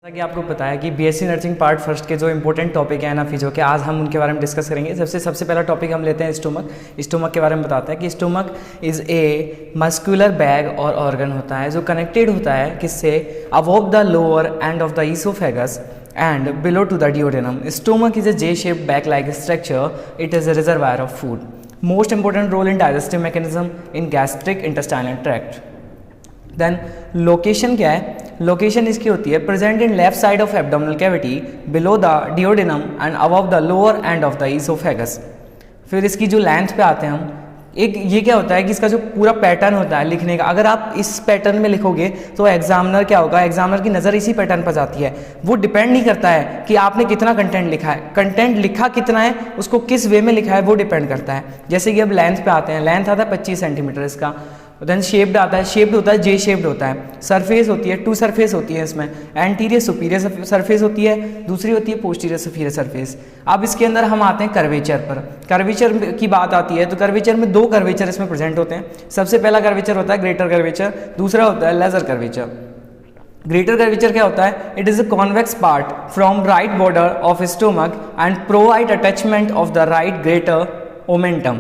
जैसा कि आपको पता है कि बीएससी नर्सिंग पार्ट फर्स्ट के जो इंपॉर्टेंट टॉपिक है ना फिजियो के, आज हम उनके बारे में डिस्कस करेंगे। सबसे पहला टॉपिक हम लेते हैं स्टोमक। स्टोमक के बारे में बताते हैं कि stomach is a muscular bag और ऑर्गन होता है जो कनेक्टेड होता है किससे, above the lower end of the oesophagus and below to the duodenum. Stomach is a J shape bag like structure. It is a reservoir of food. Most important role in digestive mechanism in gastric intestinal tract. Then location क्या है, location इसकी होती है present in left side of abdominal cavity below the duodenum and above the lower end of the oesophagus. फिर इसकी जो length पे आते हैं हम, एक ये क्या होता है कि इसका जो पूरा पैटर्न होता है लिखने का, अगर आप इस पैटर्न में लिखोगे तो एग्जामिनर क्या होगा, एग्जामिनर की नज़र इसी पैटर्न पर जाती है। वो डिपेंड नहीं करता है कि आपने कितना कंटेंट लिखा है, कंटेंट लिखा कितना है, उसको किस वे में लिखा है वो डिपेंड करता है। जैसे कि अब लेंथ पे आते हैं, लेंथ आता है 25 सेंटीमीटर इसका। देन शेप्ड आता है, शेप्ड होता है जे शेप्ड होता है। सरफेस होती है, टू सरफेस होती है इसमें, एंटीरियर सुपीरियर सरफेस होती है, दूसरी होती है पोस्टीरियर सुपीरियर सरफेस। अब इसके अंदर हम आते हैं कर्वेचर पर। कर्वेचर की बात आती है तो कर्वेचर में दो कर्वेचर इसमें प्रेजेंट होते हैं। सबसे पहला कर्वेचर होता है ग्रेटर कर्वेचर, दूसरा होता है लेजर कर्वेचर। ग्रेटर कर्वेचर क्या होता है, it is a convex part from right border of stomach and provide attachment of the right greater omentum.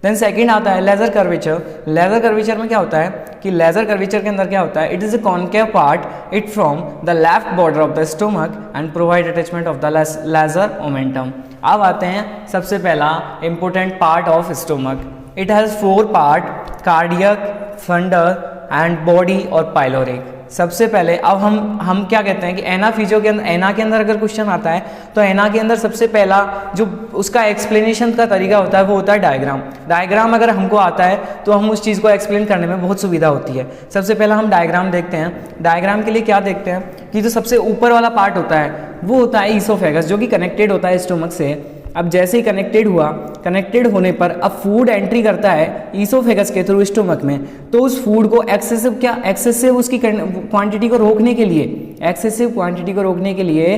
Then second आता है लेजर कर्वेचर। लेजर कर्वेचर में क्या होता है कि लेजर कर्वेचर के अंदर क्या होता है, it is a concave part it from the left border of the stomach and provide attachment of the lesser omentum. अब आते हैं सबसे पहला important part of stomach. It has 4 part, cardiac, fundus and body और pyloric. सबसे पहले अब हम क्या कहते हैं कि एना फिजियो के अंदर, एना के अंदर अगर क्वेश्चन आता है तो एना के अंदर सबसे पहला जो उसका एक्सप्लेनेशन का तरीका होता है वो होता है डायग्राम। डायग्राम अगर हमको आता है तो हम उस चीज़ को एक्सप्लेन करने में बहुत सुविधा होती है। सबसे पहला हम डायग्राम देखते हैं। डायग्राम के लिए क्या देखते हैं कि जो सबसे ऊपर वाला पार्ट होता है वो होता है ईसोफेगस, जो कि कनेक्टेड होता है स्टोमक से। अब जैसे ही कनेक्टेड हुआ, कनेक्टेड होने पर अब फूड एंट्री करता है ईसोफेगस के थ्रू स्टोमक में, तो उस फूड को एक्सेसिव उसकी क्वांटिटी को रोकने के लिए, एक्सेसिव क्वांटिटी को रोकने के लिए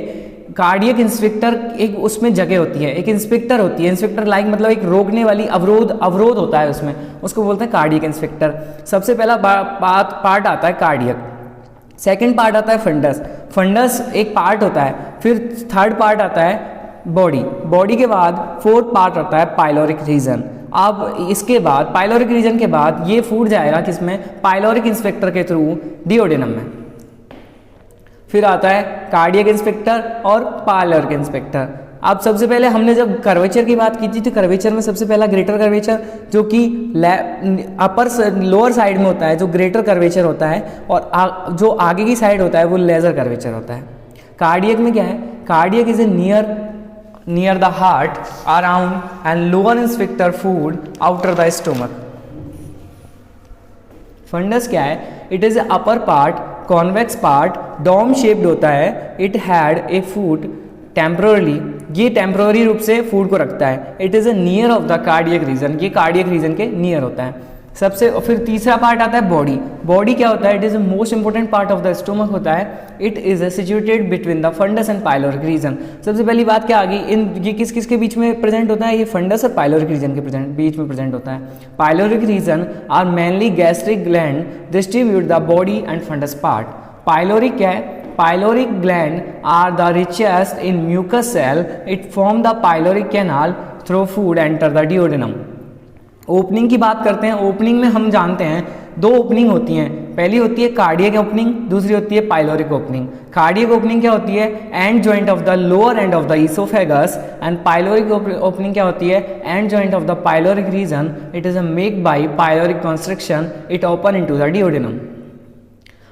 कार्डियक इंस्पेक्टर एक उसमें जगह होती है, एक इंस्पेक्टर होती है। इंस्पेक्टर लाइक मतलब एक रोकने वाली अवरोध होता है उसमें, उसको बोलते हैं कार्डियक इंस्पेक्टर। सबसे पहला पार्ट आता है कार्डियक। सेकेंड पार्ट आता है फंडस। फंडस एक पार्ट होता है। फिर थर्ड पार्ट आता है बॉडी। बॉडी के बाद फोर्थ पार्ट आता है पाइलोरिक रीजन। अब इसके बाद पाइलोरिक रीजन के बाद ये फूड जाएगा किसमें, पाइलोरिक इंस्पेक्टर के थ्रू डिओडेनम में। फिर आता है कार्डियक इंस्पेक्टर और पाइलोरिक इंस्पेक्टर। अब सबसे पहले हमने जब कर्वेचर की बात की थी तो कर्वेचर में सबसे पहला ग्रेटर कर्वेचर जो कि लोअर साइड में होता है, जो ग्रेटर कर्वेचर होता है, और जो आगे की साइड होता है वो लेजर कर्वेचर होता है। कार्डियक में क्या है, cardiac is a near the heart, around and lower inspector food outer the stomach. Fundus क्या है, it is upper part, convex part, dome shaped होता है। It had a food temporary, ये टेम्पररी रूप से फूड को रखता है। It is a near of the cardiac region, ये कार्डियक रीजन के नियर होता है सबसे। फिर तीसरा पार्ट आता है बॉडी। बॉडी क्या होता है, it is the most important part of the stomach होता है। It is situated between the fundus and pyloric region. सबसे पहली बात क्या आ गई, ये किस किस के बीच में प्रेजेंट होता है, ये फंडस और पाइलोरिक रीजन के बीच में प्रेजेंट होता है। Pyloric region are mainly gastric gland distribute the body and fundus part. Pyloric क्या है, pyloric gland are the richest in mucus cell. It form the pyloric canal through food enter the duodenum. Opening की बात करते हैं। Opening में हम जानते हैं 2 ओपनिंग होती हैं। पहली होती है कार्डियक ओपनिंग, दूसरी होती है पाइलोरिक ओपनिंग। कार्डियक ओपनिंग क्या होती है, end joint of the lower end of the oesophagus, and pyloric opening क्या होती है, end joint of the pyloric region. It is a make by pyloric construction, it open into the duodenum.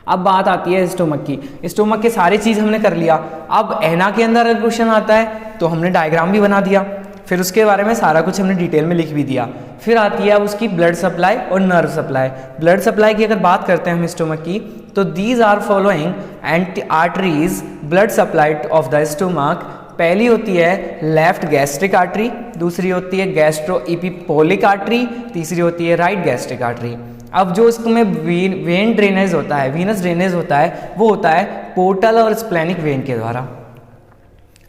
अब बात आती है स्टोमक की। Stomach के सारी चीज़ हमने कर लिया। अब एना के अंदर अगर क्वेश्चन आता है तो हमने डायग्राम भी बना दिया, फिर उसके बारे में सारा कुछ हमने डिटेल में लिख भी दिया। फिर आती है अब उसकी ब्लड सप्लाई और नर्व सप्लाई। ब्लड सप्लाई की अगर बात करते हैं हम स्टोमक की, तो these are following and arteries blood supply of the stomach. पहली होती है लेफ्ट गैस्ट्रिक आर्टरी, दूसरी होती है गैस्ट्रो इपिपोलिक आर्टरी, तीसरी होती है राइट गैस्ट्रिक आर्टरी। अब जो इसमें वेन ड्रेनेज होता है, वीनस ड्रेनेज होता है, वो होता है पोर्टल और स्प्लेनिक वेन के द्वारा।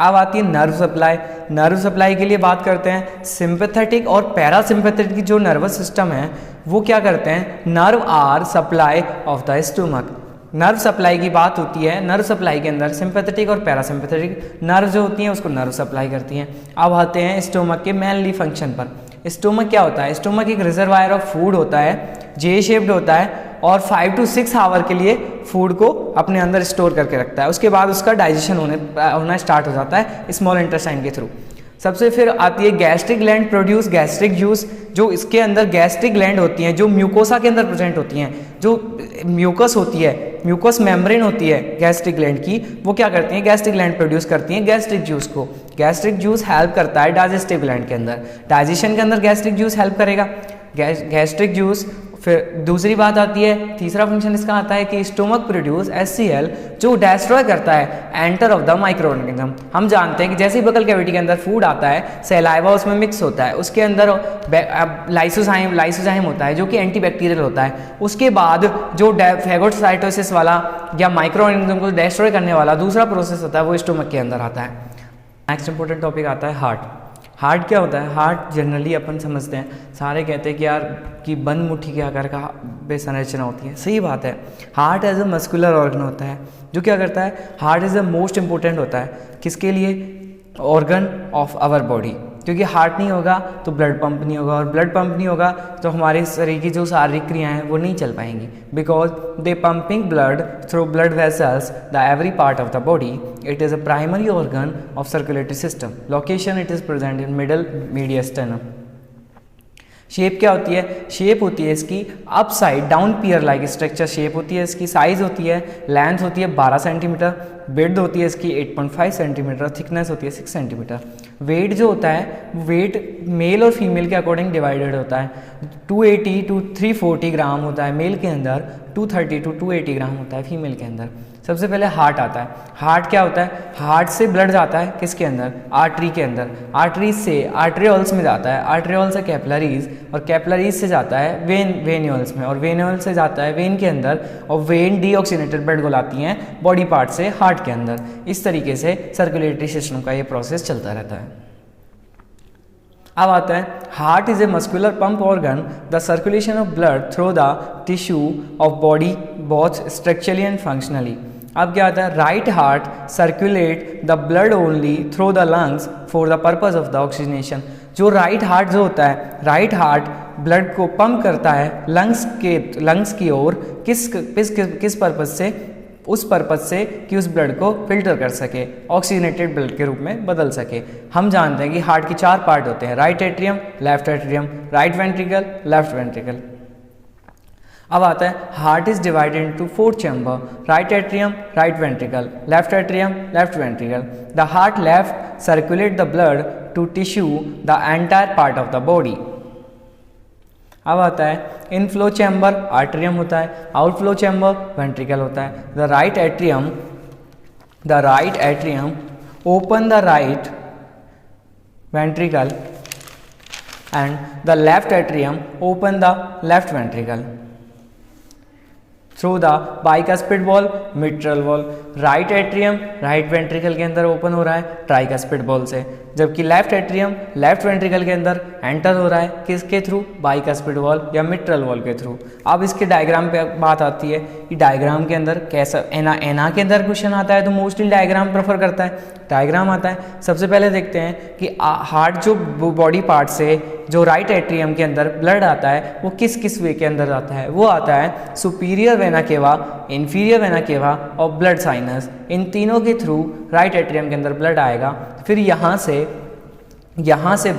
अब आती है नर्व सप्लाई। नर्व सप्लाई के लिए बात करते हैं, सिंपैथेटिक और पैरासिम्पैथेटिक जो नर्वस सिस्टम है वो क्या करते हैं, nerve are supply of the stomach. Nerve supply की बात होती है, नर्व सप्लाई के अंदर सिंपैथेटिक और पैरासिम्पैथेटिक नर्व जो होती हैं उसको नर्व सप्लाई करती हैं। अब आते हैं स्टोमक के मेनली फंक्शन पर। स्टोमक क्या होता है? स्टोमक एक रिजर्वायर ऑफ फूड होता है, जे शेप्ड होता है और 5 to 6 आवर के लिए फूड को अपने अंदर स्टोर करके रखता है। उसके बाद उसका डाइजेशन होना स्टार्ट हो जाता है स्मॉल इंटेस्टाइन के थ्रू। सबसे फिर आती है gastric gland produce gastric juice, जो इसके अंदर गैस्ट्रिक ग्लैंड होती हैं जो म्यूकोसा के अंदर प्रेजेंट होती हैं, जो म्यूकस होती है, म्यूकस मेम्ब्रेन होती है गैस्ट्रिक ग्लैंड की, वो क्या करती हैं? गैस्ट्रिक ग्लैंड प्रोड्यूस करती हैं गैस्ट्रिक जूस को। गैस्ट्रिक जूस हेल्प करता है डाइजेस्टिव ग्लैंड के अंदर, डाइजेशन के अंदर गैस्ट्रिक जूस हेल्प करेगा। Gastric juice. फिर दूसरी बात आती है, तीसरा फंक्शन इसका आता है कि स्टोमक प्रोड्यूस HCl जो डिस्ट्रॉय करता है enter of the micro organism. हम जानते हैं कि जैसे ही बकल कैविटी के अंदर फूड आता है, सैलाइवा उसमें मिक्स होता है, उसके अंदर लाइसोजाइम होता है जो कि एंटीबैक्टीरियल होता है। उसके बाद जो फैगोसाइटोसिस वाला या माइक्रो ऑर्गेनिज्म को डिस्ट्रॉय करने वाला दूसरा प्रोसेस होता है वो स्टोमक के अंदर आता है। नेक्स्ट इंपॉर्टेंट टॉपिक आता है हार्ट। हार्ट क्या होता है? हार्ट जनरली अपन समझते हैं, सारे कहते हैं कि यार कि बंद मुट्ठी के आकार का बेसंरचना होती है। सही बात है, heart as a muscular organ होता है जो क्या करता है? Heart is the most important होता है किसके लिए? ऑर्गन ऑफ आवर बॉडी, क्योंकि हार्ट नहीं होगा तो ब्लड पंप नहीं होगा, और ब्लड पंप नहीं होगा तो हमारे शरीर की जो शारीरिक क्रियाएं हैं वो नहीं चल पाएंगी, because they pumping blood through blood vessels the every part of the body. It is a primary organ of circulatory system. Location it is present in middle mediastinum. Shape क्या होती है? शेप होती है इसकी upside down pear like structure shape होती है इसकी। Size होती है, लेंथ होती है 12 सेंटीमीटर, विड्थ होती है इसकी 8.5 सेंटीमीटर, थिकनेस होती है 6 सेंटीमीटर। वेट जो होता है, वेट मेल और फीमेल के अकॉर्डिंग डिवाइडेड होता है। 280 to 340 ग्राम होता है मेल के अंदर, 230 to 280 ग्राम होता है फीमेल के अंदर। सबसे पहले हार्ट आता है। हार्ट क्या होता है? हार्ट से ब्लड जाता है किसके अंदर? आर्टरी के अंदर। आर्टरीज से आर्ट्रियोल्स में जाता है, आर्ट्रियोल से कैपिलरीज, और कैपिलरीज से जाता है वेन्यूल्स में, और वेन्यूल से जाता है वेन के अंदर, और वेन डीऑक्सीनेटेड ब्लड को लाती हैं बॉडी पार्ट से हार्ट के अंदर। इस तरीके से सर्कुलेटरी सिस्टम का ये प्रोसेस चलता रहता है। अब आता है heart is a muscular pump organ, the circulation of blood through the tissue of body both structurally and functionally. अब क्या आता है? Right heart circulate the blood only through the lungs for the purpose of the oxygenation. जो right heart जो होता है, right heart blood को pump करता है लंग्स की ओर, किस पर्पज से? उस पर्पज से कि उस ब्लड को फिल्टर कर सके, ऑक्सीजनेटेड ब्लड के रूप में बदल सके। हम जानते हैं कि हार्ट के 4 पार्ट होते हैं, right atrium, left atrium, right ventricle, left ventricle. अब आता है heart is divided into 4 chamber, right atrium, right ventricle, left atrium, left ventricle. The heart left circulate the blood to tissue the entire part of the body. अब आता है inflow chamber आर्टेरियम होता है, outflow chamber ventricle होता है। The right atrium open the right ventricle and the left atrium open the left ventricle through the bicuspid valve, mitral valve. Right atrium right ventricle के अंदर open हो रहा है tricuspid wall से, जबकि left atrium left ventricle के अंदर enter हो रहा है किसके थ्रू? बाइकस्पिड वॉल या मिट्रल वॉल के थ्रू। अब इसके डायग्राम पे बात आती है कि डायग्राम के अंदर कैसा एना के अंदर क्वेश्चन आता है तो मोस्टली डायग्राम प्रेफर करता है। डायग्राम आता है, सबसे पहले देखते हैं कि हार्ट जो बॉडी पार्ट से जो राइट एट्रियम के अंदर ब्लड आता है वो किस किस वे के अंदर आता है? वो आता है superior vena cava, inferior vena cava और ब्लड साइनस। इन तीनों के थ्रू राइट एट्रियम के अंदर ब्लड आएगा। फिर यहाँ से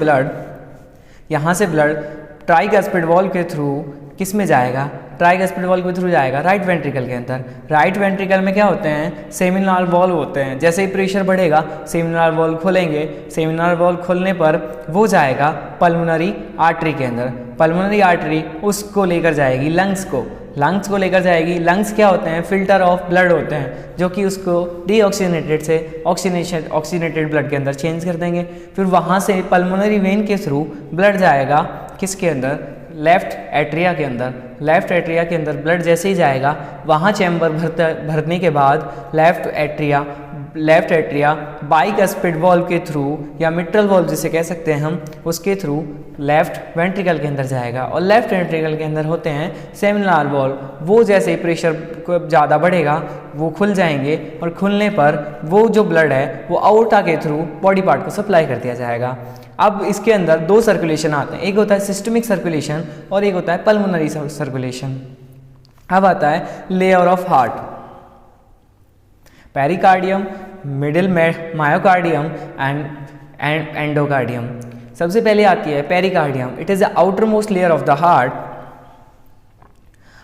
ब्लड ट्राइकस्पिड वॉल के थ्रू किस में जाएगा? ट्राइकस्पिड वॉल के थ्रू जाएगा राइट वेंट्रिकल के अंदर। राइट वेंट्रिकल में क्या होते हैं? सेमिनल वॉल होते हैं। जैसे ही प्रेशर बढ़ेगा सेमिनल वॉल खोलेंगे, सेमिनल वॉल खोलने पर वो जाएगा पल्मोनरी आर्टरी के अंदर। पल्मोनरी आर्टरी उसको लेकर जाएगी लंग्स को लेकर जाएगी। लंग्स क्या होते हैं? फिल्टर ऑफ ब्लड होते हैं जो कि उसको डीऑक्सीनेटेड से ऑक्सीनेटेड ब्लड के अंदर चेंज कर देंगे। फिर वहाँ से पल्मोनरी वेन के थ्रू ब्लड जाएगा किसके अंदर? लेफ्ट एट्रिया के अंदर। लेफ्ट एट्रिया के अंदर ब्लड जैसे ही जाएगा वहाँ चैम्बर भरने के बाद left left atria bicuspid valve के थ्रू या मिट्रल वॉल्व जिसे कह सकते हैं हम, उसके थ्रू लेफ्ट वेंट्रिकल के अंदर जाएगा। और लेफ्ट वेंट्रिकल के अंदर होते हैं सेमिनार वॉल्व, वो जैसे ही प्रेशर को ज़्यादा बढ़ेगा वो खुल जाएंगे और खुलने पर वो जो ब्लड है वो आउटा के थ्रू बॉडी पार्ट को सप्लाई कर दिया जाएगा। अब इसके अंदर दो सर्कुलेशन आते हैं, एक होता है सिस्टमिक सर्कुलेशन और एक होता है पल्मोनरी सर्कुलेशन। अब आता है layer of heart, pericardium, middle myocardium and endocardium. सबसे पहले आती है pericardium. It is the outer most layer of the heart,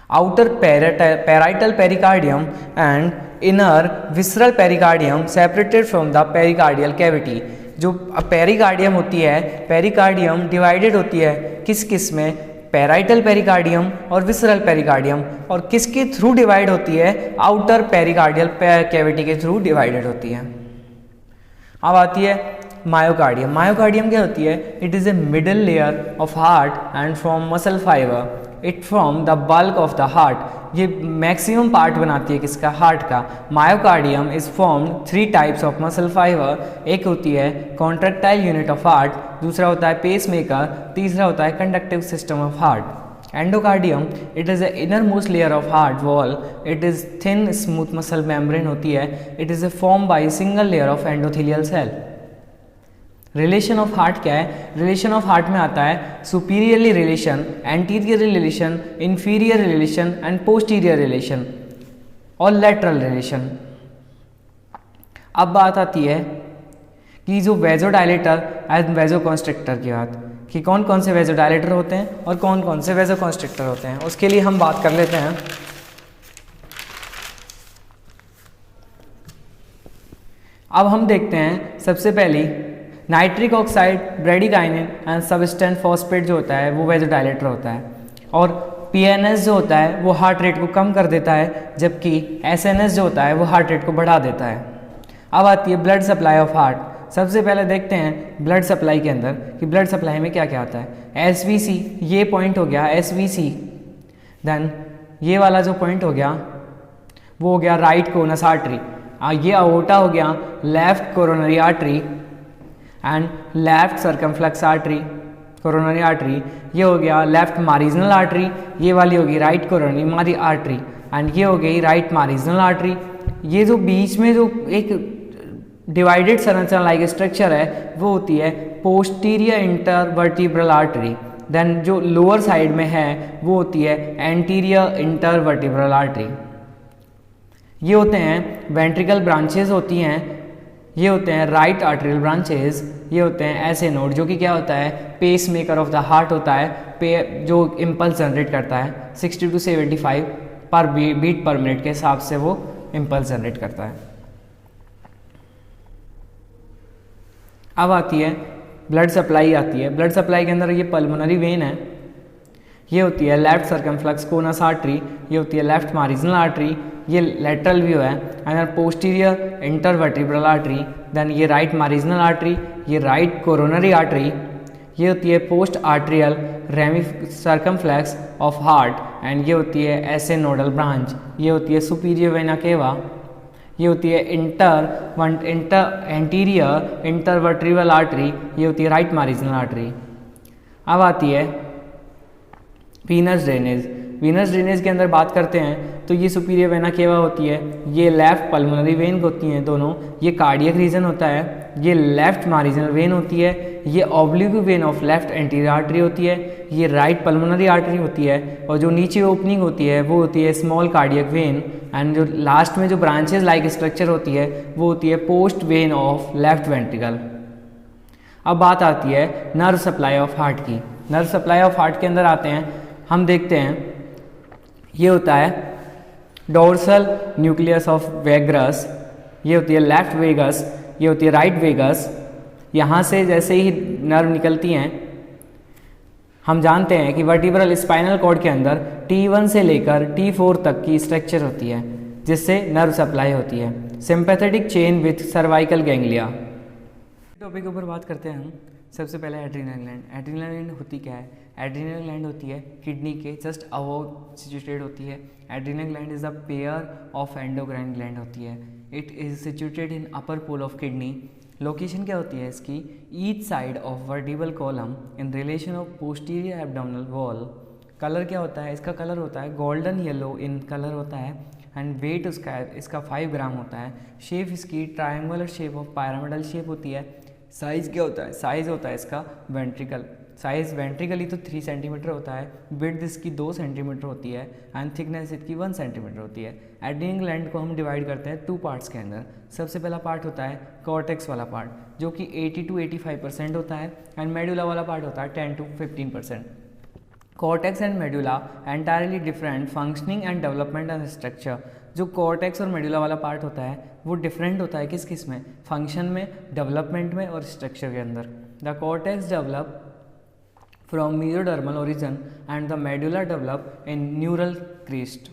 outer parietal pericardium and inner visceral pericardium separated from the pericardial cavity. जो pericardium होती है, pericardium divided होती है किस किस में, पैराइटल पेरिकार्डियम और विसरल पेरिकार्डियम, और किसके थ्रू डिवाइड होती है, आउटर पेरिकार्डियल कैविटी के थ्रू डिवाइडेड होती है। अब आती है मायोकार्डियम। मायोकार्डियम क्या होती है? It is A middle layer of heart and from muscle fibre, it from the bulk of the heart. ये मैक्सिमम पार्ट बनाती है किसका? हार्ट का। Myocardium is formed 3 types of muscle fibre. एक होती है कॉन्ट्रैक्टाइल यूनिट ऑफ हार्ट, दूसरा होता है पेस मेकर, तीसरा होता है conductive system of heart. Endocardium, it is the inner most layer of heart wall, it is thin smooth muscle membrane होती है, it is a form by single layer of endothelial cell. Relation of heart क्या है? Relation of heart में आता है superiorly relation, anterior relation, inferior relation and posterior relation और lateral relation. अब बात आती है कि जो वेजोडायलेटर एंड वेजोकॉन्स्ट्रिक्टर की बात, कि कौन कौन से वेजोडायलेटर होते हैं और कौन कौन से वेजोकॉन्स्ट्रिक्टर होते हैं। उसके लिए हम बात कर लेते हैं। अब हम देखते हैं सबसे पहली nitric oxide, bradykinin and substance phosphate जो होता है वो वेजोडायलेटर होता है, और पीएनएस जो होता है वो हार्ट रेट को कम कर देता है, जबकि एसएनएस जो होता है वो हार्ट रेट को बढ़ा देता है। अब आती है ब्लड सप्लाई ऑफ हार्ट। सबसे पहले देखते हैं ब्लड सप्लाई के अंदर कि ब्लड सप्लाई में क्या क्या आता है। एसवीसी, ये पॉइंट हो गया एसवीसी, देन ये वाला जो पॉइंट हो गया वो हो गया राइट कोनस आर्टरी, ये अओर्टा हो गया, left coronary artery and left circumflex artery, coronary artery, ये हो गया लेफ्ट मारिजिनल आर्टरी, ये वाली होगी राइट कोरोनरी मारी आर्टरी एंड ये हो गई राइट मारिजिनल आर्टरी। ये जो बीच में जो एक डिवाइडेड संरचना लाइक स्ट्रक्चर है वो होती है पोस्टीरियर इंटरवर्टिब्रल आर्टरी, देन जो लोअर साइड में है वो होती है एंटीरियर इंटरवर्टिब्रल आर्टरी। ये होते हैं वेंट्रिकल ब्रांचेस होती हैं, ये होते हैं राइट आर्टरियल ब्रांचेस, ये होते हैं ऐसे नोड जो कि क्या होता है pacemaker of the heart होता है, जो इम्पल्स जनरेट करता है 60 to 75 पर बीट पर मिनट के हिसाब से वो इम्पल्स जनरेट करता है। अब आती है ब्लड सप्लाई आती है। ब्लड सप्लाई के अंदर ये पल्मोनरी वेन है, ये होती है लेफ्ट सर्कमफ्लेक्स कोनस आर्टरी, ये होती है लेफ्ट मारिजिनल आर्टरी, ये लेटरल व्यू है, and posterior intervertebral artery, then ये राइट मारिजिनल आर्टरी, ये राइट कोरोनरी आर्टरी, ये होती है post atrial rami circumflex of heart and ये होती है ऐसे नोडल ब्रांच, ये होती है सुपीरियर वेना केवा, ये होती है एंटीरियर इंटरवर्टिब्रल आर्टरी, ये होती है राइट मारिजिनल आर्टरी। अब आती है वीनस ड्रेनेज। वीनस ड्रेनेज के अंदर बात करते हैं तो ये सुपीरियर वेना केवा होती है, ये लेफ्ट पल्मोनरी वेन होती हैं दोनों, ये कार्डियक रीजन होता है, ये लेफ्ट मारिजिनल वेन होती है, ये oblique when of left anterior artery होती है, ये राइट पल्मोनरी आर्टरी होती है, और जो नीचे ओपनिंग होती है वो होती है स्मॉल कार्डियक वेन, एंड जो लास्ट में जो ब्रांचेस लाइक स्ट्रक्चर होती है वो होती है post when of left ventricle. अब बात आती है नर्व सप्लाई ऑफ हार्ट की। नर्व सप्लाई ऑफ हार्ट के अंदर आते हैं, हम देखते हैं ये होता है डोर्सल न्यूक्लियस ऑफ वेगस, ये होती है लेफ्ट वेगस, ये होती है राइट वेगस। यहाँ से जैसे ही नर्व निकलती हैं हम जानते हैं कि वर्टिब्रल स्पाइनल कॉर्ड के अंदर T1 से लेकर T4 तक की स्ट्रक्चर होती है जिससे नर्व सप्लाई होती है। Sympathetic chain with cervical ganglia. Topic के ऊपर बात करते हैं हम। सबसे पहले एड्रीनल ग्लैंड। एड्रीनल ग्लैंड होती क्या है? एड्रीनल ग्लैंड होती है किडनी के जस्ट अबव सिचुएटेड होती है। Adrenal gland is a pair of endocrine gland होती है। It is situated in upper pole of kidney. Location क्या होती है इसकी? Each side of vertebral column in relation of posterior abdominal wall. Colour क्या होता है इसका? कलर होता है गोल्डन येलो इन कलर होता है एंड वेट इसका 5 ग्राम होता है। शेप इसकी triangular shape of pyramidal shape होती है। साइज़ क्या होता है? साइज़ होता है इसका वेंट्रिकल साइज़ वेंट्रिकली तो 3 सेंटीमीटर होता है। विड्थ इसकी 2 सेंटीमीटर होती है एंड थिकनेस इसकी 1 सेंटीमीटर होती है। एड्रीनल ग्लैंड को हम डिवाइड करते हैं 2 पार्ट्स के अंदर। सबसे पहला पार्ट होता है कॉर्टेक्स वाला पार्ट जो कि 80 to 85% होता है एंड मेडुला वाला पार्ट होता है 10 to 15%। Cortex and medulla entirely different functioning and development and structure. जो कॉर्टेक्स और मेडुला वाला पार्ट होता है वो डिफरेंट होता है किस में? फंक्शन में, डेवलपमेंट में और स्ट्रक्चर के अंदर। The cortex develop from mesodermal origin and the medulla develop in neural crest.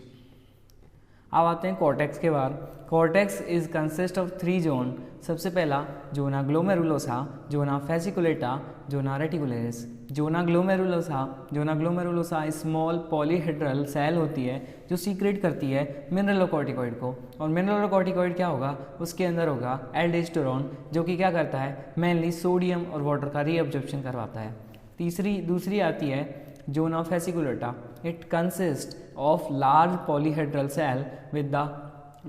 अब आते हैं कॉर्टेक्स के बाद। Cortex is consist of 3 zone. सबसे पहला zona glomerulosa, zona fasciculata, zona reticularis. Zona glomerulosa small polyhedral cell होती है जो सीक्रेट करती है मिनरलोकॉर्टिकॉइड को। और मिनरलोकॉर्टिकॉइड क्या होगा? उसके अंदर होगा एल्डोस्टेरोन जो कि क्या करता है? मेनली सोडियम और वाटर का रीअब्जॉर्प्शन करवाता है। दूसरी आती है zona fasciculata. It consist of large polyhedral cell with the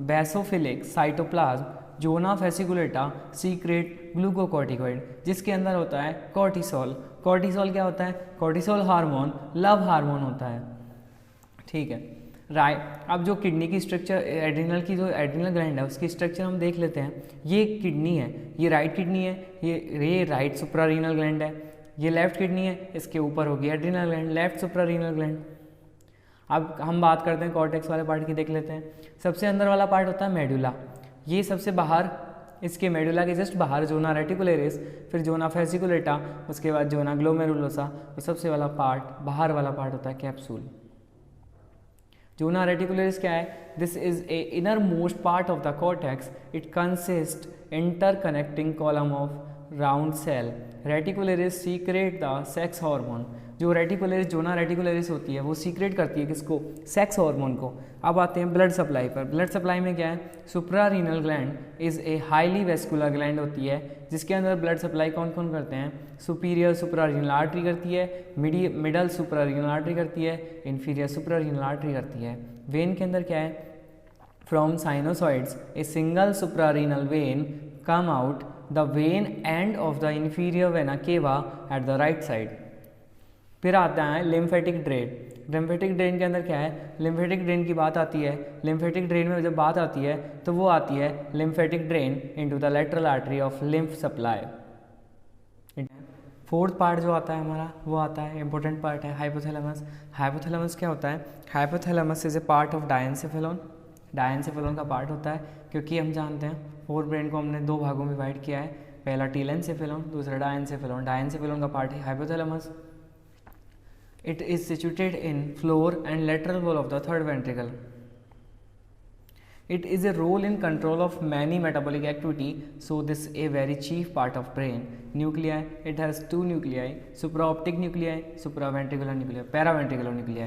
basophilic cytoplasm. Zona fasciculata secrete glucocorticoid जिसके अंदर होता है कॉर्टिसोल। कॉर्टिसोल क्या होता है? कॉर्टिसोल हार्मोन लव हार्मोन होता है। ठीक है राइट। अब जो किडनी की स्ट्रक्चर एड्रीनल ग्लैंड है उसकी स्ट्रक्चर हम देख लेते हैं। ये किडनी है, ये राइट किडनी है, ये राइट सुप्रारीनल ग्लैंड है। ये लेफ्ट किडनी है, इसके ऊपर होगी adrenal gland, left suprarenal gland. अब हम बात करते हैं कॉर्टेक्स वाले पार्ट की, देख लेते हैं। सबसे अंदर वाला पार्ट होता है मेडुला। ये सबसे बाहर, इसके मेडुला के जस्ट बाहर जोना रेटिकुलरिस, फिर जोना फेसिकुलेटा, उसके बाद जोना ग्लोमेरुलोसा और सबसे वाला पार्ट बाहर वाला पार्ट होता है कैप्सूल। जोना रेटिकुलरिस क्या है? This is a inner most part of the cortex. It consist interconnecting column of round cell. Reticularis secrete the sex hormone. जो जोना रेटिकुलरिस होती है वो सीक्रेट करती है किसको? सेक्स हार्मोन को। अब आते हैं ब्लड सप्लाई पर। ब्लड सप्लाई में क्या है? Suprarenal gland is a highly vascular gland होती है जिसके अंदर ब्लड सप्लाई कौन कौन करते हैं? सुपीरियर सुप्रारीनल आर्टरी करती है, मिडल सुप्रारीनल आर्टरी करती है, इंफीरियर सुप्रारीनल आर्टरी करती है। वेन के अंदर क्या है? From sinusoids a single suprarenal when come out the when and of the inferior vena cava at the right side. फिर आता है लिम्फेटिक ड्रेन। लिम्फेटिक ड्रेन के अंदर क्या है? लिम्फेटिक ड्रेन की बात आती है। लिम्फेटिक ड्रेन में जब बात आती है तो वो आती है lymphatic drain into the lateral artery of lymph supply. Fourth part जो आता है हमारा वो आता है इंपॉर्टेंट पार्ट है हाइपोथैलेमस। हाइपोथैलेमस क्या होता है? Hypothalamus is a part of diencephalon. Diencephalon का पार्ट होता है क्योंकि हम जानते हैं फोर ब्रेन को हमने 2 भागों में डिवाइड किया है, पहला टीलेंसेफेलॉन, दूसरा डायनसेफेलॉन। डायनसेफेलॉन का पार्ट है hypothalamus. It is situated in floor and lateral wall of the third ventricle. It is a role in control of many metabolic activity, so this is a very chief part of brain. Nuclei, it has 2 nuclei, supraoptic nuclei, supraventricular nuclei, paraventricular nuclei.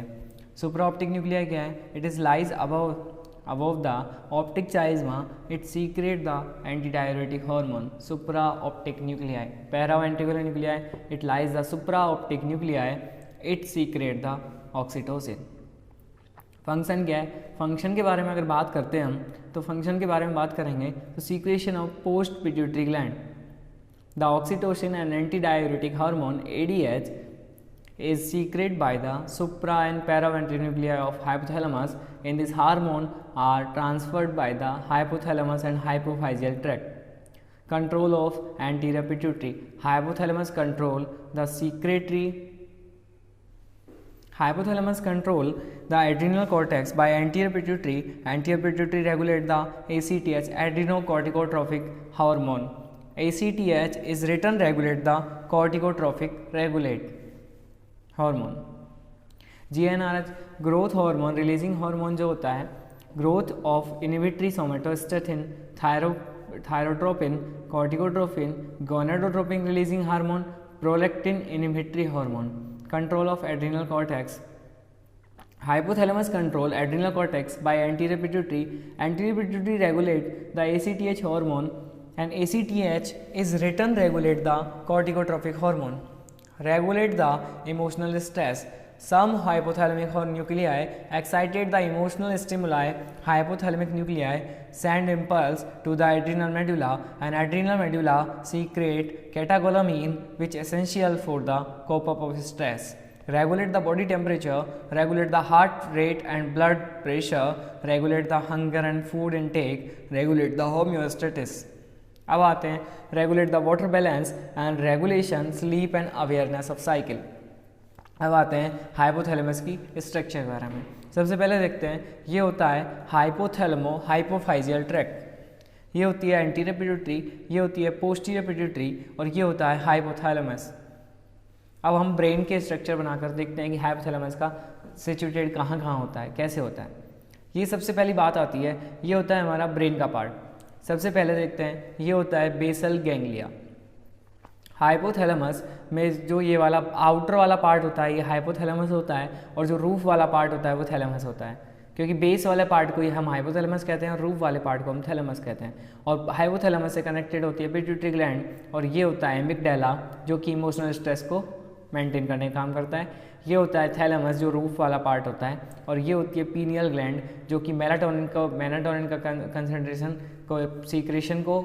Supraoptic nuclei क्या है? It is lies above the optic chiasma. It secretes the antidiuretic hormone. Supraoptic nuclei. Paraventricular nuclei, it lies the supraoptic nuclei. It secret the oxytocin. Function क्या है? Function के बारे में अगर बात करते हैं हम तो फंक्शन के बारे में बात करेंगे तो secretion of post pituitary gland. The oxytocin and anti diuretic hormone ADH is secreted by the supra and paraventricular nuclei of hypothalamus. In this hormone are transferred by the hypothalamus and hypophyseal tract. Control of anterior pituitary. Hypothalamus control the secretory. Hypothalamus control the adrenal cortex by anterior pituitary. Anterior pituitary regulate the ACTH, adrenocorticotropic hormone. ACTH is written regulate the corticotropic regulate hormone. GnRH growth hormone releasing hormone जो होता है growth of inhibitory somatostatin, thyrotropin, corticotropin, gonadotropin releasing hormone, prolactin inhibitory hormone. control of adrenal cortex. Hypothalamus control adrenal cortex by anterior pituitary. Anterior pituitary regulate the ACTH hormone, and ACTH is written regulate the corticotropic hormone, regulate the emotional stress. Some hypothalamic nuclei excited the emotional stimuli. Hypothalamic nuclei send impulse to the adrenal medulla, and adrenal medulla secrete catecholamine, which is essential for the cope up of stress. Regulate the body temperature, regulate the heart rate and blood pressure, regulate the hunger and food intake, regulate the homeostasis. अब आते हैं regulate the water balance and regulation sleep and awareness of cycle. अब आते हैं hypothalamus की structure के बारे में. सबसे पहले देखते हैं, ये होता है हाइपोथैलेमो हाइपोफाइजियल ट्रैक्ट, ये होती है एंटीरियर पिट्यूटरी, ये होती है पोस्टीरियर पिट्यूटरी, और ये होता है हाइपोथैलेमस. अब हम ब्रेन के स्ट्रक्चर बनाकर देखते हैं कि हाइपोथैलेमस का सिचुएटेड कहाँ कहाँ होता है, कैसे होता है. ये सबसे पहली बात आती है, ये होता है हमारा ब्रेन का पार्ट. सबसे पहले देखते हैं, ये होता है बेसल गैंग्लिया. हाइपोथैलेमस में जो ये वाला आउटर वाला पार्ट होता है ये हाइपोथैलेमस होता है, और जो रूफ वाला पार्ट होता है वो थैलेमस होता है. क्योंकि बेस वाले पार्ट को ही हम हाइपोथैलेमस कहते हैं और रूफ वाले पार्ट को हम थैलेमस कहते हैं. और हाइपोथैलेमस से कनेक्टेड होती है पिट्यूटरी ग्लैंड, और ये होता है एमिगडाला जो कि इमोशनल स्ट्रेस को मेंटेन करने का काम करता है. ये होता है थैलेमस जो रूफ वाला पार्ट होता है, और ये होती है पीनियल ग्लैंड जो कि मेलाटोनिन का कंसंट्रेशन को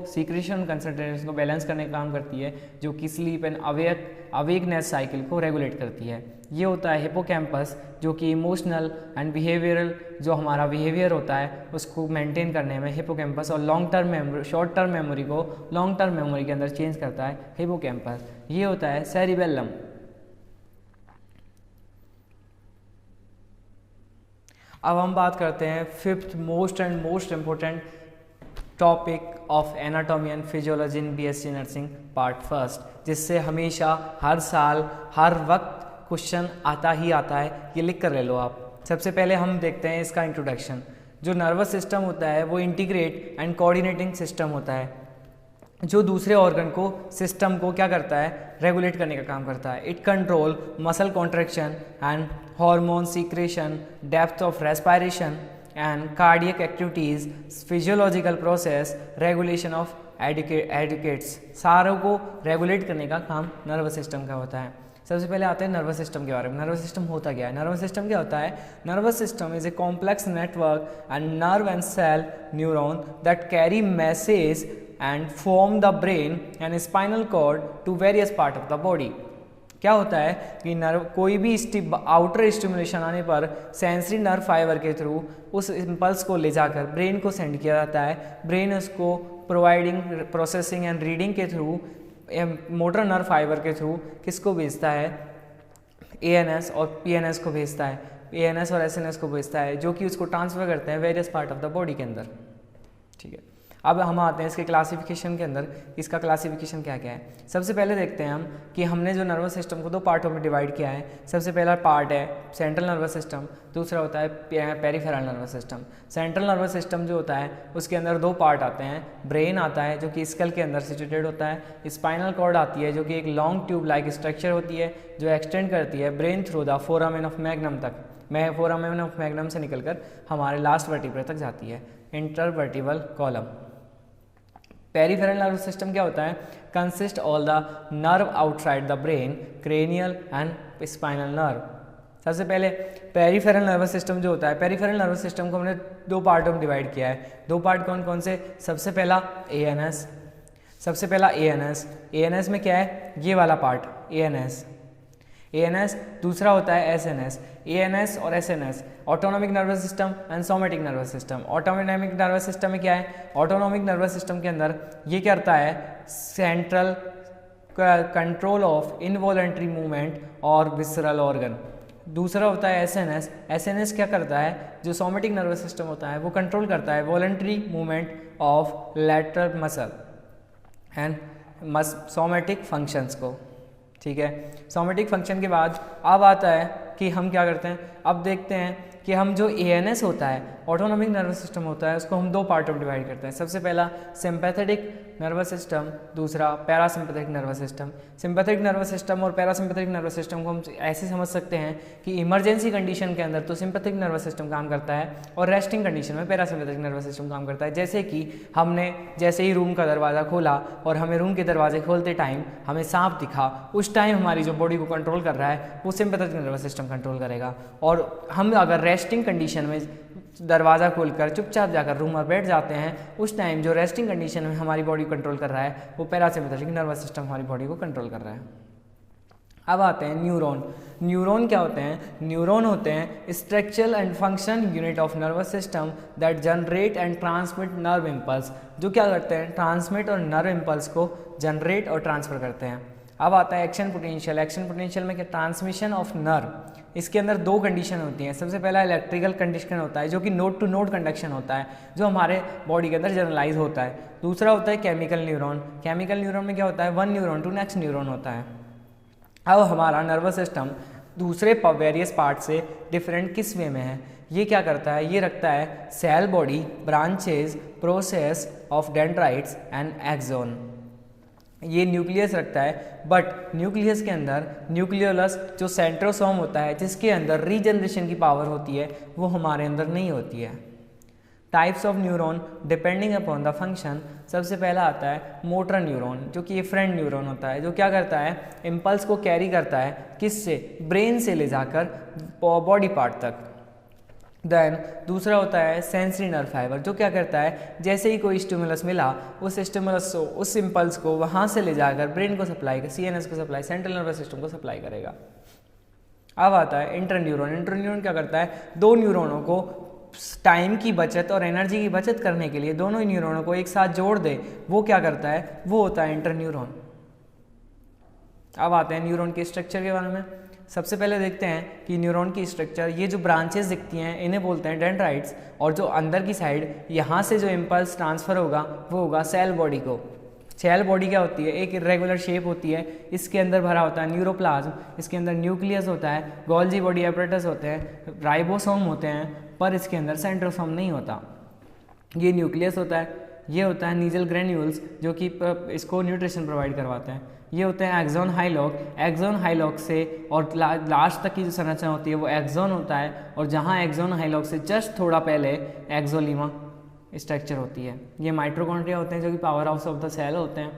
सीक्रेशन कंसंट्रेशन को बैलेंस करने का काम करती है, जो कि स्लीप एंड अवेकनेस साइकिल को रेगुलेट करती है. ये होता है हिपोकैम्पस जो कि इमोशनल एंड बिहेवियरल जो हमारा बिहेवियर होता है उसको मेंटेन करने में हिपोकैम्पस, और long term memory short term memory को लॉन्ग टर्म मेमोरी के अंदर चेंज करता है हिपोकैम्पस. ये होता है सेरिबेलम. अब हम बात करते हैं fifth most important topic of anatomy and physiology in BSc nursing part first, जिससे हमेशा हर साल हर वक्त क्वेश्चन आता ही आता है. ये लिख कर ले लो आप. सबसे पहले हम देखते हैं इसका इंट्रोडक्शन. जो नर्वस सिस्टम होता है वो इंटीग्रेट एंड कोऑर्डिनेटिंग सिस्टम होता है, जो दूसरे ऑर्गन को सिस्टम को क्या करता है, रेगुलेट करने का काम करता है. It control muscle contraction and hormone secretion, depth of respiration and cardiac activities, physiological process, regulation of एडिकेट्स. सारों को रेगुलेट करने का काम नर्वस सिस्टम का होता है. सबसे पहले आते हैं नर्वस सिस्टम के बारे में. नर्वस सिस्टम होता क्या है? नर्वस सिस्टम क्या होता है? Nervous system is a complex network and nerve and cell neuron that carry message and form the brain and spinal cord to various part of the body. क्या होता है कि नर्व कोई भी आउटर स्टिमुलेशन आने पर सेंसरी नर्व फाइबर के through उस इम्पल्स को ले जाकर ब्रेन को सेंड किया जाता है. ब्रेन उसको प्रोवाइडिंग प्रोसेसिंग एंड रीडिंग के थ्रू मोटर नर्व फाइबर के थ्रू किसको भेजता है, एएनएस और पीएनएस को भेजता है, एएनएस और एसएनएस को भेजता है, जो कि उसको ट्रांसफर करते हैं various part of the body के अंदर. ठीक है, अब हम आते हैं इसके क्लासिफिकेशन के अंदर. इसका क्लासिफिकेशन क्या क्या है? सबसे पहले देखते हैं हम कि हमने जो नर्वस सिस्टम को दो पार्टों में डिवाइड किया है. सबसे पहला पार्ट है सेंट्रल नर्वस सिस्टम, दूसरा होता है peripheral nervous system. Central nervous system जो होता है उसके अंदर दो पार्ट आते हैं. ब्रेन आता है जो कि स्कल के अंदर सिचुएटेड होता है. स्पाइनल कॉर्ड आती है जो कि एक लॉन्ग ट्यूब लाइक स्ट्रक्चर होती है जो एक्सटेंड करती है brain through the foramen of magnum तक. फोरामेन ऑफ मैग्नम से निकलकर हमारे लास्ट वर्टिब्रे तक जाती है, intervertebral column. Peripheral nervous system क्या होता है? Consist all the nerve outside the brain, cranial and spinal nerve. सबसे पहले पेरिफेरल नर्वस सिस्टम जो होता है, पेरिफेरल नर्वस सिस्टम को हमने दो पार्टों में डिवाइड किया है. दो पार्ट कौन कौन से? सबसे पहला एएनएस. सबसे पहला एएनएस. एएनएस में क्या है? ये वाला पार्ट एएनएस. एएनएस. दूसरा होता है एसएनएस. एएनएस और SNS autonomic nervous system and somatic nervous system. Autonomic nervous system में क्या है? ऑटोनॉमिक नर्वस सिस्टम के अंदर ये क्या करता है? Central control of involuntary movement और विसरल ऑर्गन. दूसरा होता है एसएनएस. एसएनएस क्या करता है? जो सोमैटिक नर्वस सिस्टम होता है वो कंट्रोल करता है voluntary movement of lateral muscle and somatic functions को. ठीक है, सोमैटिक फंक्शन के बाद अब आता है कि हम क्या करते हैं. अब देखते हैं कि हम जो ANS होता है, ऑटोनॉमिक नर्वस सिस्टम होता है, उसको हम दो पार्ट में डिवाइड करते हैं। सबसे पहला सिंपैथेटिक नर्वस सिस्टम, दूसरा parasympathetic nervous system. Sympathetic nervous system और पैरासिम्पैथेटिक नर्वस सिस्टम को हम ऐसे समझ सकते हैं कि इमरजेंसी कंडीशन के अंदर तो सिंपैथेटिक नर्वस सिस्टम काम करता है और रेस्टिंग कंडीशन में पैरासिम्पैथेटिक नर्वस सिस्टम काम करता है। जैसे कि हमने जैसे ही रूम का दरवाज़ा खोला और हमें रूम के दरवाजे खोलते टाइम हमें सांप दिखा, उस टाइम हमारी जो बॉडी को कंट्रोल कर रहा है वो सिंपैथेटिक नर्वस सिस्टम कंट्रोल करेगा। और हम अगर रेस्टिंग कंडीशन में दरवाज़ा खोलकर चुपचाप जाकर रूम में बैठ जाते हैं, उस टाइम जो रेस्टिंग कंडीशन में हमारी बॉडी कंट्रोल कर रहा है वो पैरासिम्पैथेटिक नर्वस सिस्टम हमारी बॉडी को कंट्रोल कर रहा है। अब आते हैं न्यूरॉन। न्यूरॉन क्या होते हैं? न्यूरॉन होते हैं structural and function unit of nervous system that generate and transmit nerve impulse. जो क्या करते हैं? ट्रांसमिट और नर्व इम्पल्स को जनरेट और ट्रांसफर करते हैं। अब आता है एक्शन पोटेंशियल। एक्शन पोटेंशियल में क्या? Transmission of nerve. इसके अंदर दो कंडीशन होती हैं। सबसे पहला इलेक्ट्रिकल कंडीशन होता है जो कि नोड टू नोड कंडक्शन होता है, जो हमारे बॉडी के अंदर जनरलाइज होता है। दूसरा होता है केमिकल न्यूरॉन। केमिकल न्यूरॉन में क्या होता है? One neuron to next neuron होता है। अब हमारा नर्वस सिस्टम दूसरे वेरियस पार्ट से डिफरेंट किस वे में है? ये क्या करता है? ये रखता है cell body, branches, process of dendrites and axon. ये न्यूक्लियस रखता है, बट न्यूक्लियस के अंदर न्यूक्लियोलस जो सेंट्रोसोम होता है जिसके अंदर रीजनरेशन की पावर होती है वो हमारे अंदर नहीं होती है। Types of neuron depending upon the function. सबसे पहला आता है मोटर न्यूरॉन, जो कि एफरेंट न्यूरॉन होता है, जो क्या करता है? इम्पल्स को कैरी करता है किससे? ब्रेन से ले जाकर बॉडी पार्ट तक। देन दूसरा होता है सेंसरी नर्व फाइबर, जो क्या करता है? जैसे ही कोई स्टिमुलस मिला उस स्टिमुलस को, उस इम्पल्स को वहाँ से ले जाकर ब्रेन को सप्लाई, CNS को सप्लाई, सेंट्रल नर्वस सिस्टम को सप्लाई करेगा। अब आता है इंटरन्यूरॉन। इंटरन्यूरॉन क्या करता है? दो न्यूरॉनों को टाइम की बचत और एनर्जी की बचत करने के लिए दोनों ही न्यूरॉनों को एक साथ जोड़ दे, वो क्या करता है? वो होता है इंटरन्यूरॉन। अब आते हैं न्यूरॉन के स्ट्रक्चर के बारे में। सबसे पहले देखते हैं कि न्यूरॉन की स्ट्रक्चर। ये जो ब्रांचेस दिखती हैं इन्हें बोलते हैं डेंड्राइट्स, और जो अंदर की साइड यहाँ से जो इम्पल्स ट्रांसफर होगा वो होगा सेल बॉडी को। सेल बॉडी क्या होती है? एक इरेगुलर शेप होती है, इसके अंदर भरा होता है न्यूरोप्लाज्म, इसके अंदर न्यूक्लियस होता है, गोल्जी बॉडी एपरेटस होते हैं, राइबोसोम होते हैं, पर इसके अंदर सेंट्रोसोम नहीं होता। ये न्यूक्लियस होता है, ये होता है नीजल ग्रेन्यूल्स जो कि इसको न्यूट्रिशन प्रोवाइड करवाते हैं। ये होते हैं एक्सोन हाइलॉक। एक्सोन हाइलॉक से और लास्ट तक की जो संरचना होती है वो एक्सोन होता है, और जहाँ एक्सोन हाइलॉक से जस्ट थोड़ा पहले एक्सोलीमा स्ट्रक्चर होती है। ये माइटोकॉन्ड्रिया होते हैं जो कि powerhouse of the cell होते हैं।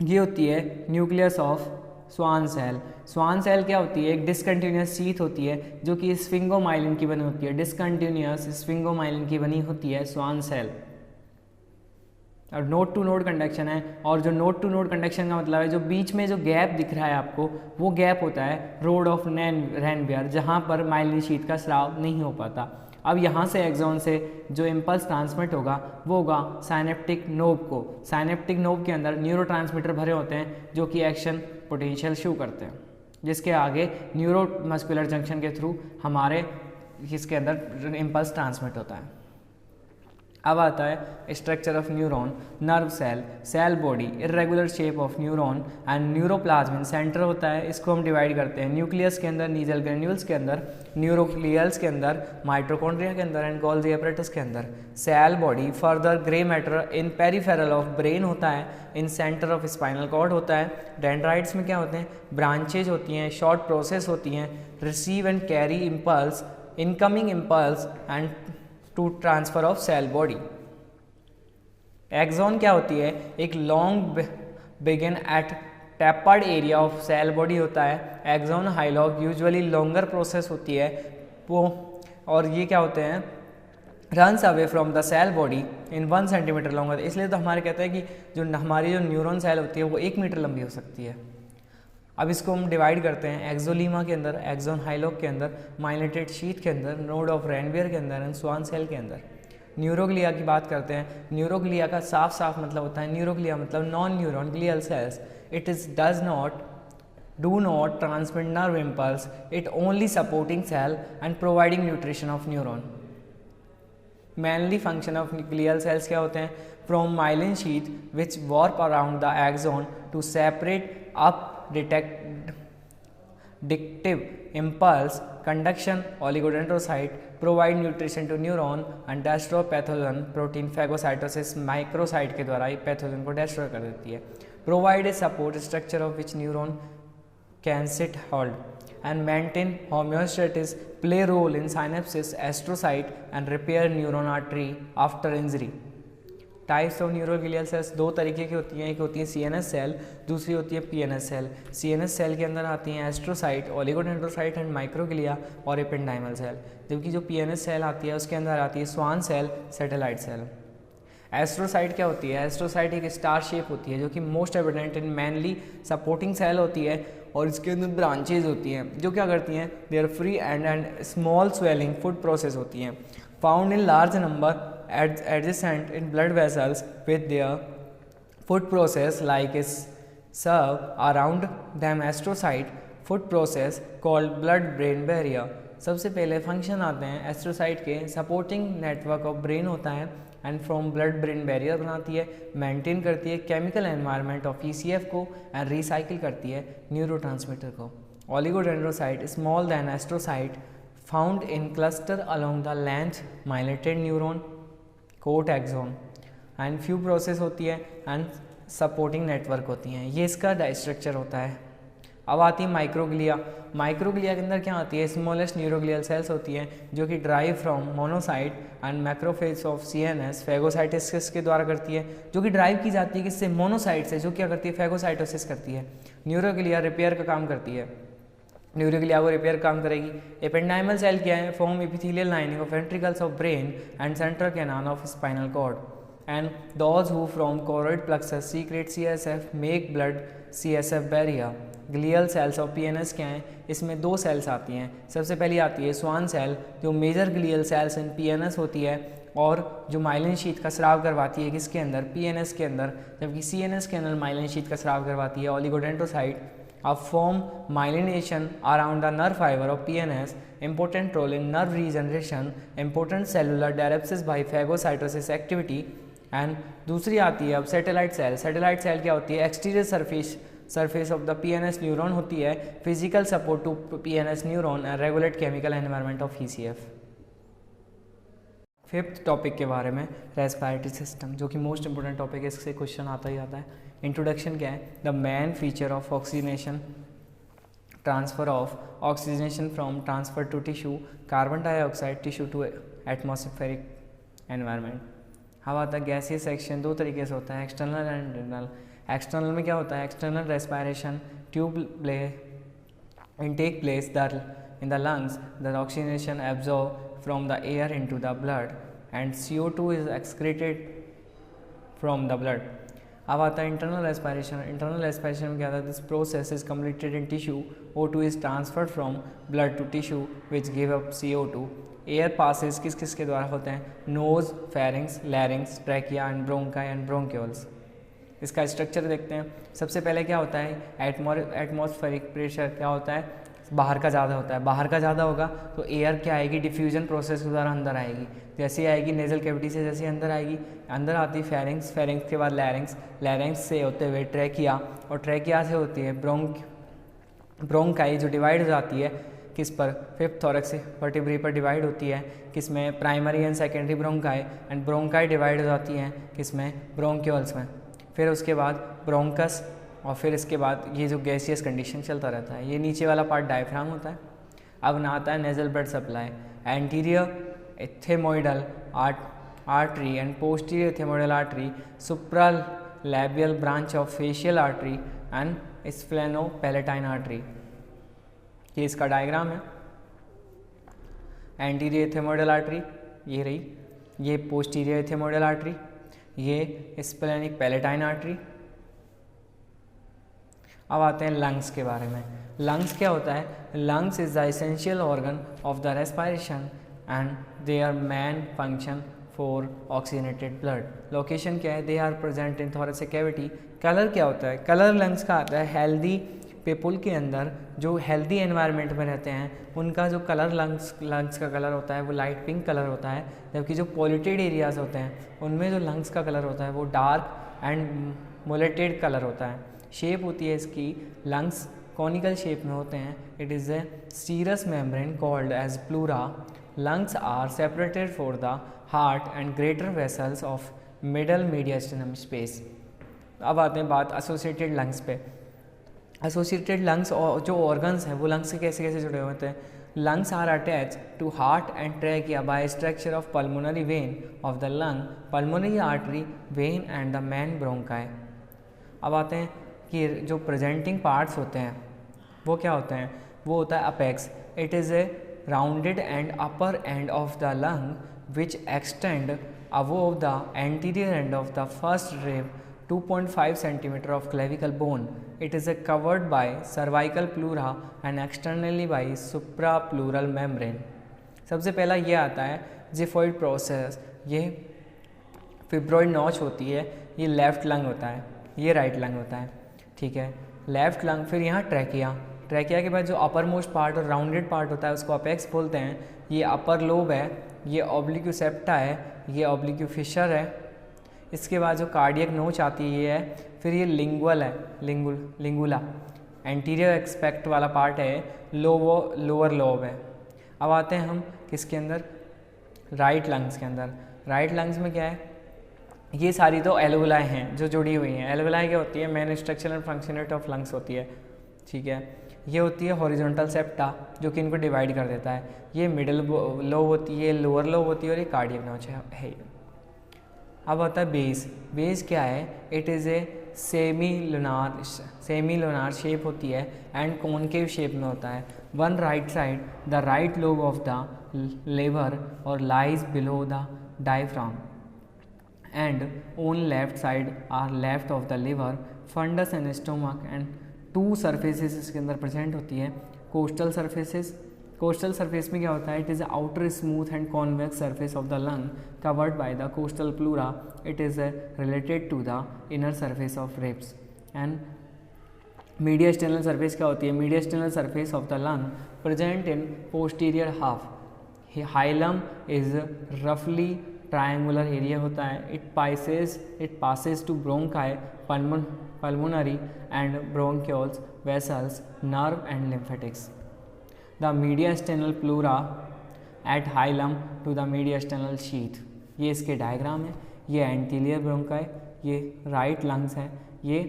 ये होती है nucleus of Schwann cell. Schwann cell क्या होती है? एक डिसकंटिन्यूस शीथ होती है जो कि स्फिंगोमाइलिन की बनी होती है। डिसकंटिन्यूस स्फिंगोमाइलिन की बनी होती है स्वान सेल। और नोड टू नोड कंडक्शन है, और जो नोड टू नोड कंडक्शन का मतलब है जो बीच में जो गैप दिख रहा है आपको, वो गैप होता है रोड ऑफ रैनवियर, जहाँ पर माइलिन शीथ का स्राव नहीं हो पाता। अब यहाँ से एक्सोन से जो इम्पल्स ट्रांसमिट होगा वो होगा साइनेप्टिक नोब को। साइनेप्टिक नोब के अंदर न्यूरोट्रांसमीटर भरे होते हैं जो कि एक्शन पोटेंशियल शो करते हैं, जिसके आगे न्यूरो मस्कुलर जंक्शन के थ्रू हमारे इसके अंदर इम्पल्स ट्रांसमिट होता है। अब आता है structure of neuron. Nerve cell, cell body, irregular shape of neuron and neuroplasm centre होता है। इसको हम डिवाइड करते हैं न्यूक्लियस के अंदर, नीजल ग्रेन्यूल्स के अंदर, न्यूरोक्लियल्स के अंदर, माइटोकॉन्ड्रिया के अंदर एंड गोल्जी एपरेटस के अंदर। Cell body further grey matter in peripheral of brain होता है, in centre of spinal cord होता है। डेंड्राइट्स में क्या होते हैं? ब्रांचेज होती हैं, शॉर्ट प्रोसेस होती हैं, receive and carry impulse, incoming impulse and to transfer of cell body. Axon क्या होती है? एक long begin at tapered area of cell body होता है। Axon hillock usually longer process होती है वो, और ये क्या होते हैं? Runs away from the cell body in 1 centimetre longer. इसलिए तो हमारे कहते हैं कि जो हमारी जो न्यूरॉन सेल होती है वो 1 मीटर लंबी हो सकती है। अब इसको हम डिवाइड करते हैं एक्सोलीमा के अंदर, एक्सोन हाइलॉक के अंदर, माइलिनेटेड शीथ के अंदर, नोड ऑफ रैनवियर के अंदर एंड स्वान सेल के अंदर। न्यूरोग्लिया की बात करते हैं। न्यूरोग्लिया का साफ साफ मतलब होता है, न्यूरोग्लिया मतलब non neuron glial cells. It is do not transmit nerve impulse, it only supporting cell and providing nutrition of neuron. Mainly function of glial cells क्या होते हैं? From myelin sheath which warp around the axon to separate up dictive impulse, conduction, oligodendrocyte, provide nutrition to neuron and destroy pathogen protein phagocytosis microcyte के द्वारा ये pathogen को destroy कर देती है. Provide a support structure of which neuron can sit hold and maintain homeostasis, play role in synapses, astrocyte and repair neuron artery after injury. Types of neuroglial sales दो तरीके की होती हैं, एक होती है CNS सेल, दूसरी होती है PNS सेल. CNS सेल के अंदर आती हैं एस्ट्रोसाइट, ओलिगोडेंड्रोसाइट एंड माइक्रोग्लिया और एपेंडाइमल सेल, जबकि जो PNS सेल आती है उसके अंदर आती है Schwann cell, satellite cell. Astrocyte क्या होती है? एस्ट्रोसाइट एक स्टार शेप होती है जो कि most evident in mainly supporting cell होती है और इसके अंदर ब्रांचेज होती हैं जो क्या करती हैं, they are free and small swelling foot process होती हैं, found in large number adjacent in blood vessels with their food process like is serve around them astrocyte food process called blood brain barrier. सबसे पहले function आते हैं astrocyte के, supporting network of brain होता है and from blood brain barrier बनाती है, maintain करती है केमिकल एनवायरनमेंट ऑफ ECF को एंड रिसाइकिल करती है न्यूरोट्रांसमीटर को. Oligodendrocyte small than astrocyte found in cluster along the length myelinated neuron coat axon and few process होती है एंड सपोर्टिंग नेटवर्क होती हैं. ये इसका स्ट्रक्चर होता है. अब आती है माइक्रोग्लिया. माइक्रोग्लिया के अंदर क्या आती है? स्मॉलेस्ट न्यूरोग्लियल सेल्स होती हैं जो कि drive from monocyte and macrophage of CNS phagocytosis के द्वारा करती है, जो कि ड्राइव की जाती है किससे? मोनोसाइट से, जो क्या करती है? फैगोसाइटोसिस करती है. न्यूरोग्लिया रिपेयर का काम करती है, न्यूरोग्लिया को रिपेयर काम करेगी. एपेंडाइमल सेल क्या है? Form epithelial lining of ventricles of brain and central canal of spinal cord and those who from choroid plexus secrete CSF make blood CSF barrier. Glial cells of PNS क्या हैं? इसमें दो sales आती हैं. सबसे पहली आती है स्वान सेल जो मेजर ग्लियल सेल्स इन PNS होती है और जो माइलिन शीट का स्राव करवाती है किसके अंदर? PNS के अंदर, जबकि CNS के अंदर माइलिन शीट का स्राव करवाती है oligodendrocyte. form myelination around the nerve fiber of PNS, important role in nerve regeneration, important cellular diaphysis by phagocytosis activity. And दूसरी आती है अब सैटेलाइट सेल. सैटेलाइट सेल क्या होती है? Exterior surface of the PNS neuron होती है, physical support to PNS neuron and regulate chemical environment of ECF. Fifth topic के बारे में रेस्पिरेटरी सिस्टम, जो कि मोस्ट इंपॉर्टेंट टॉपिक है, इससे क्वेश्चन आता ही आता है. इंट्रोडक्शन क्या है? The main feature of oxygenation, transfer of oxygenation from transfer to tissue, carbon dioxide tissue to atmospheric environment. हवा तक गैसीय सेक्शन दो तरीके से होता है, एक्सटर्नल एंड इंटरनल. एक्सटर्नल में क्या होता है? External respiration tube play intake place in the lungs, the oxygenation absorbed from the air into the blood and CO2 is excreted from the blood. अब आता है इंटरनल रेस्पिरेशन. इंटरनल रेस्पिरेशन में क्या होता है? This process is completed in tissue, O2 is transferred from blood to tissue which give up CO2. Air passes किस किस के द्वारा होते हैं? Nose, pharynx, larynx, trachea and bronchi and bronchioles. इसका स्ट्रक्चर देखते हैं. सबसे पहले क्या होता है? एटमॉस्फेरिक प्रेशर क्या होता है? बाहर का ज़्यादा होता है. बाहर का ज़्यादा होगा तो एयर क्या आएगी? डिफ्यूजन प्रोसेस के द्वारा अंदर आएगी. जैसे आएगी नेजल कैविटी से, जैसे अंदर आएगी, अंदर आती फेरिंग्स, फेरिंग्स के बाद लैरिंग्स, लैरिंग्स से होते हुए ट्रैकिया, और ट्रैकिया से होती है ब्रोंकाई, जो डिवाइड हो जाती है किस पर? फिफ्थ थॉरैक्स वर्टिब्री पर डिवाइड होती है, किसमें? Primary and secondary bronchi, and bronchi divide हो जाती हैं किसमें? ब्रोंक्यूल्स में. फिर उसके बाद ब्रोंकस, और फिर इसके बाद ये जो गैसियस कंडीशन चलता रहता है. ये नीचे वाला पार्ट डायफ्राम होता है. अब ना आता है nasal blood supply, anterior ethmoidal artery and posterior ethmoidal artery, supra labial branch of facial artery and sphenopalatine artery. ये इसका डायग्राम है. एंटीरियर एथेमोइडल आर्टरी ये रही, ये पोस्टीरियर एथेमोइडल आर्टरी, ये स्प्लेनिक पैलेटाइन आर्टरी. अब आते हैं लंग्स के बारे में. लंग्स क्या होता है? Lungs is the essential organ of the respiration and they are main function for oxygenated blood. Location क्या है? They are present in thoracic cavity. Colour क्या होता है? कलर लंग्स का आता है हेल्दी पीपल के अंदर जो हेल्दी एनवायरनमेंट में रहते हैं उनका जो कलर लंग्स का कलर होता है वो लाइट पिंक कलर होता है, जबकि जो पॉल्यूटेड एरियाज होते हैं उनमें जो लंग्स का कलर होता है वो डार्क एंड मोलेटेड कलर होता है. शेप होती है इसकी लंग्स कॉनिकल शेप में होते हैं. It is A serous membrane called as pleura. Lungs are separated for the heart and greater vessels of middle mediastinum space. अब आते हैं बात एसोसिएटेड लंग्स पे. एसोसिएटेड लंग्स और जो ऑर्गन्स हैं वो लंग्स से कैसे कैसे जुड़े होते हैं. Lungs are attach to heart and trachea by structure of pulmonary vein of the lung, pulmonary artery, vein and the main bronchi. अब आते हैं कि जो प्रेजेंटिंग पार्ट्स होते हैं वो क्या होते हैं. वो होता है apex. It is A rounded and upper and of the lung which extend above the anterior and of the first rib 2.5 centimeter of clavicle bone. It is covered by cervical pleura and externally by suprapleural membrane. सबसे पहला ये आता है xiphoid process. ये fibroid notch होती है. ये left lung होता है, ये राइट लंग होता है. ठीक है, लेफ्ट लंग. फिर यहाँ ट्रैकिया. ट्रैकिया के बाद जो अपर मोस्ट पार्ट और राउंडेड पार्ट होता है उसको अपेक्स बोलते हैं. ये अपर लोब है, ये ऑब्लिक्यू सेप्टा है, ये ऑब्लिक्यू फिशर है. इसके बाद जो कार्डियक नोच आती है ये है. फिर ये लिंगुअल है, लिंगुला एंटीरियर एक्सपेक्ट वाला पार्ट है. लोअर लोब है. अब आते हैं हम किसके अंदर, राइट लंग्स के अंदर. राइट लंग्स में क्या है, ये सारी तो एल्वुलाई हैं जो जुड़ी हुई हैं. एल्वुलाई क्या होती है, main structure and function unit of lungs होती है. ठीक है, ये होती है हॉरिजॉन्टल सेप्टा जो कि इनको डिवाइड कर देता है. ये मिडिल लोब होती है, लोअर लोब होती है और ये कार्डियक नोच है. अब आता है बेस. बेस क्या है, it is a semilunar shape होती है एंड कॉनकेव शेप में होता है. One right side the right lobe of the liver और lies below the diaphragm and on left side or left of the liver, fundus and stomach and two surfaces इसके अंदर present होती है. Coastal surfaces. Coastal surface में क्या होता है, it is outer smooth and convex surface of the lung covered by the costal pleura. It is related to the inner surface of ribs. And mediastinal surface क्या होती है, mediastinal surface of the lung present in posterior half. Hilum is रफली triangular area होता है. It passes to bronchi, pulmonary and bronchioles, vessels, nerve and lymphatics. The mediastinal pleura at hilum to the mediastinal sheath. ये इसके diagram है. ये anterior bronchi, ये right lungs है, ये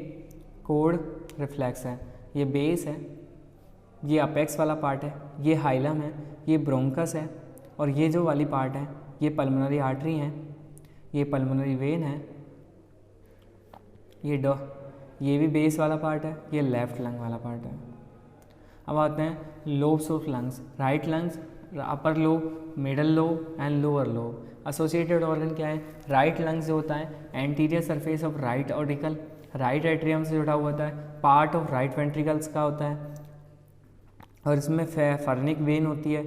कोड रिफ्लेक्स है, ये बेस है, ये अपेक्स वाला पार्ट है, ये हाइलम है, ये ब्रोंकस है और ये जो वाली पार्ट है ये पल्मोनरी आर्टरी है, ये पल्मोनरी वेन है, ये भी बेस वाला पार्ट है, ये लेफ्ट लंग वाला पार्ट है. अब आते हैं lobes of lungs. Right lungs, upper lobe, middle lobe and lower lobe. Associated organ क्या है, राइट लंग्स जो होता है anterior surface of right auricle, right atrium से जुड़ा हुआ होता है, पार्ट ऑफ राइट वेंट्रिकल्स का होता है और इसमें फर्निक वेन होती है,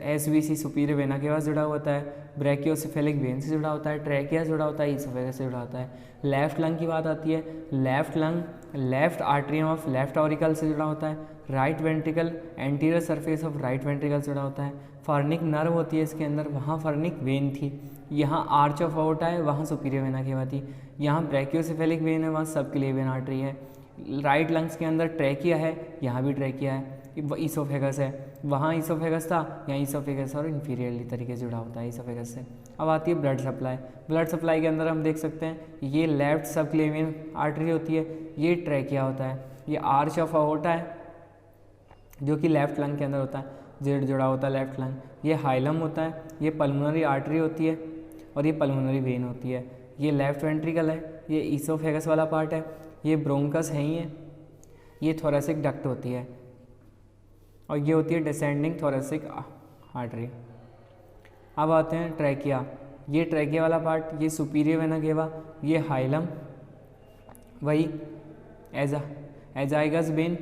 एसवीसी सुपीरियर वेना के पास जुड़ा हुआ होता है, ब्रैकियोसेफेलिक वेन से जुड़ा होता है, ट्रैकिया से जुड़ा होता है, ईसोफेगस से जुड़ा होता है. लेफ्ट लंग की बात आती है, left lung left atrium of left auricle से जुड़ा होता है, right ventricle anterior surface of right ventricle से जुड़ा होता है. फर्निक नर्व होती है इसके अंदर, वहाँ फर्निक वेन थी, यहाँ आर्च ऑफ आर्टा है, वहाँ सुपीरियर वेना की बात थी, यहाँ ब्रैकियोसेफेलिक वेन है, वहाँ सबक्लेवियन आर्टरी है. राइट लंग्स के अंदर ट्रैकिया है, यहाँ भी ट्रैकिया है, ईसोफेगस है, वहाँ ईसोफेगस था, यहाँ ईसोफेगस और इन्फीरियरली तरीके से जुड़ा होता है ईसोफेगस से. अब आती है ब्लड सप्लाई. ब्लड सप्लाई के अंदर हम देख सकते हैं ये लेफ्ट सबक्लेवियन आर्टरी होती है, ये ट्रैकिया होता है, ये आर्च ऑफ आर्टा है जो कि लेफ्ट लंग के अंदर होता है, जेड जुड़ा होता है लेफ्ट लंग. ये हाइलम होता है, ये पल्मोनरी आर्टरी होती है और ये पल्मोनरी वेन होती है. ये लेफ्ट वेंट्रिकल है, ये ईसोफेगस वाला पार्ट है, ये ब्रोंकस है ही है, ये थोरेसिक डक्ट होती है और ये होती है डिसेंडिंग थोरेसिक आर्टरी. अब आते हैं ट्रैकिया. ये ट्रैकिया वाला पार्ट, ये सुपीरियर वेना केवा, ये हाइलम, वही azygos when,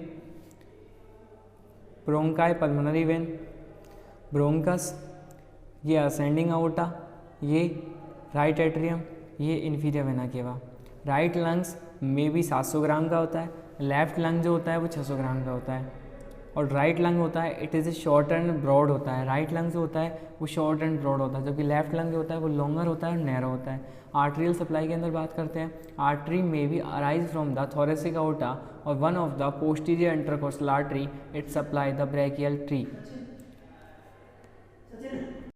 bronchi pulmonary vein, bronchus, ये असेंडिंग आउटा, ये राइट एट्रियम, ये inferior vena cava. Right lungs में भी 700 ग्राम का होता है, लेफ्ट लंग जो होता है वो 600 ग्राम का होता है. और राइट लंग होता है it is a short and broad होता है, राइट लंग जो होता है वो शॉर्ट एंड ब्रॉड होता है, जबकि लेफ्ट लंग जो होता है वो लॉन्गर होता है और नैरो होता है। आर्टेरियल सप्लाई के अंदर बात करते हैं, artery may be arise from the thoracic aorta और one of the posterior intercostal artery, it supply the brachial tree.